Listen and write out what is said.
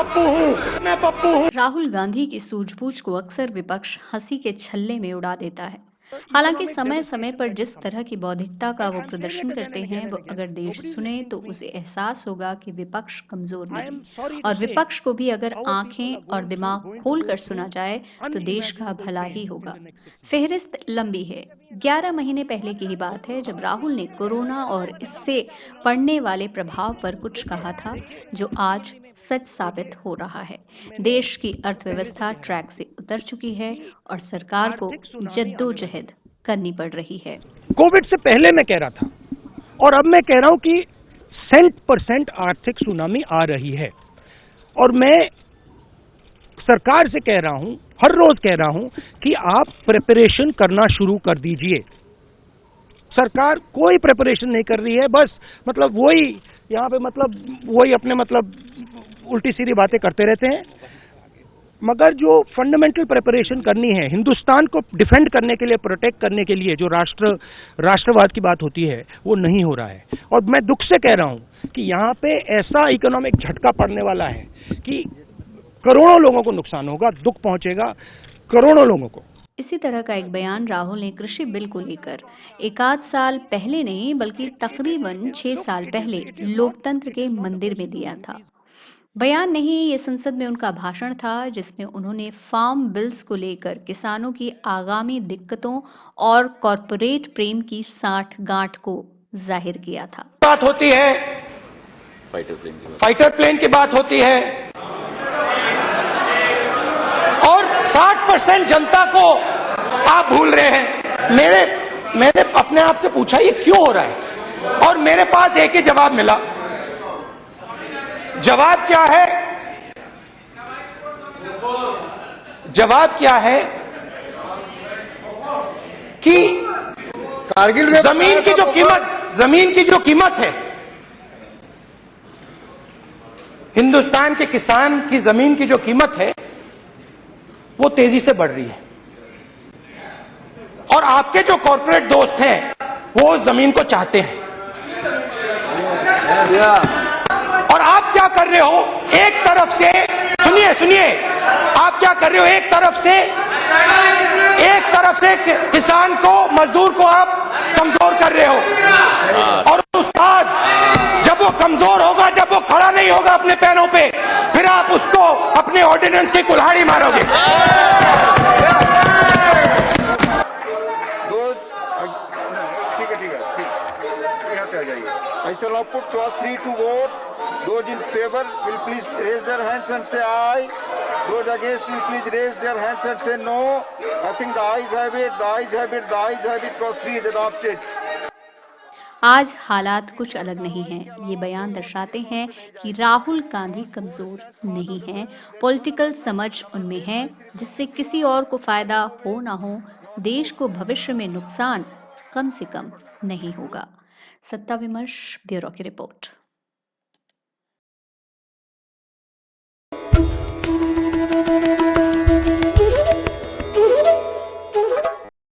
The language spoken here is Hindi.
राहुल गांधी की सूझबूझ को अक्सर विपक्ष हंसी के छल्ले में उड़ा देता है। हालांकि समय समय पर जिस तरह की बौद्धिकता का वो प्रदर्शन करते हैं, वो अगर देश सुने तो उसे एहसास होगा कि विपक्ष कमजोर नहीं। और विपक्ष को भी अगर आंखें और दिमाग खोलकर सुना जाए तो देश का भला ही होगा। फेहरिस्त लंबी है। 11 महीने पहले की ही बात है जब राहुल ने कोरोना और इससे पड़ने वाले प्रभाव पर कुछ कहा था, जो आज सच साबित हो रहा है। देश की अर्थव्यवस्था ट्रैक से उतर चुकी है और सरकार को जद्दोजहद करनी पड़ रही है। कोविड से पहले मैं कह रहा था और अब मैं कह रहा हूं कि 100% आर्थिक सुनामी आ रही है। और मैं सरकार से कह रहा हूं, हर रोज कह रहा हूं कि आप प्रिपरेशन करना शुरू कर दीजिए। सरकार कोई प्रिपरेशन नहीं कर रही है, बस मतलब वही यहाँ पे मतलब वही अपने मतलब उल्टी सीधी बातें करते रहते हैं। मगर जो फंडामेंटल प्रिपरेशन करनी है हिंदुस्तान को डिफेंड करने के लिए, प्रोटेक्ट करने के लिए, जो राष्ट्रवाद की बात होती है, वो नहीं हो रहा है। और मैं दुख से कह रहा हूं कि यहाँ पे ऐसा इकोनॉमिक झटका पड़ने वाला है कि करोड़ों लोगों को नुकसान होगा, दुख पहुंचेगा करोड़ों लोगों को। इसी तरह का एक बयान राहुल ने कृषि बिल को लेकर एक आध साल पहले नहीं बल्कि तकरीबन 6 साल पहले लोकतंत्र के मंदिर में दिया था। बयान नहीं, ये संसद में उनका भाषण था जिसमें उन्होंने फार्म बिल्स को लेकर किसानों की आगामी दिक्कतों और कॉरपोरेट प्रेम की साठ गांठ को जाहिर किया था। बात होती है फाइटर प्लेन की बात होती है और 60% जनता को आप भूल रहे हैं। मैंने अपने आप से पूछा ये क्यों हो रहा है, और मेरे पास एक ही जवाब मिला। जवाब क्या है? जवाब क्या है कि कारगिल में जमीन की जो कीमत है, हिंदुस्तान के किसान की जमीन की जो कीमत है वो तेजी से बढ़ रही है, और आपके जो कॉर्पोरेट दोस्त हैं वो उस जमीन को चाहते हैं। और आप क्या कर रहे हो? एक तरफ से सुनिए, आप क्या कर रहे हो? एक तरफ से किसान को, मजदूर को आप कमजोर कर रहे हो, और उसके बाद जब वो कमजोर होगा, जब वो खड़ा नहीं होगा अपने पैरों पे, फिर आप उसको अपने ऑर्डिनेंस की कुल्हाड़ी मारोगे। I shall now put clause 3 to vote. Those in favor will please raise their hands and say aye. Those against will please raise their hands and say no. I think the ayes have it, the ayes have it, the ayes have it. Clause 3 is adopted. आज हालात कुछ अलग नहीं हैं। ये बयान दर्शाते हैं कि राहुल गांधी कमजोर नहीं हैं। पॉलिटिकल समझ उनमें है जिससे किसी और को फायदा हो ना हो, देश को भविष्य में नुकसान कम से कम नहीं होगा। सत्ता विमर्श ब्यूरो की रिपोर्ट।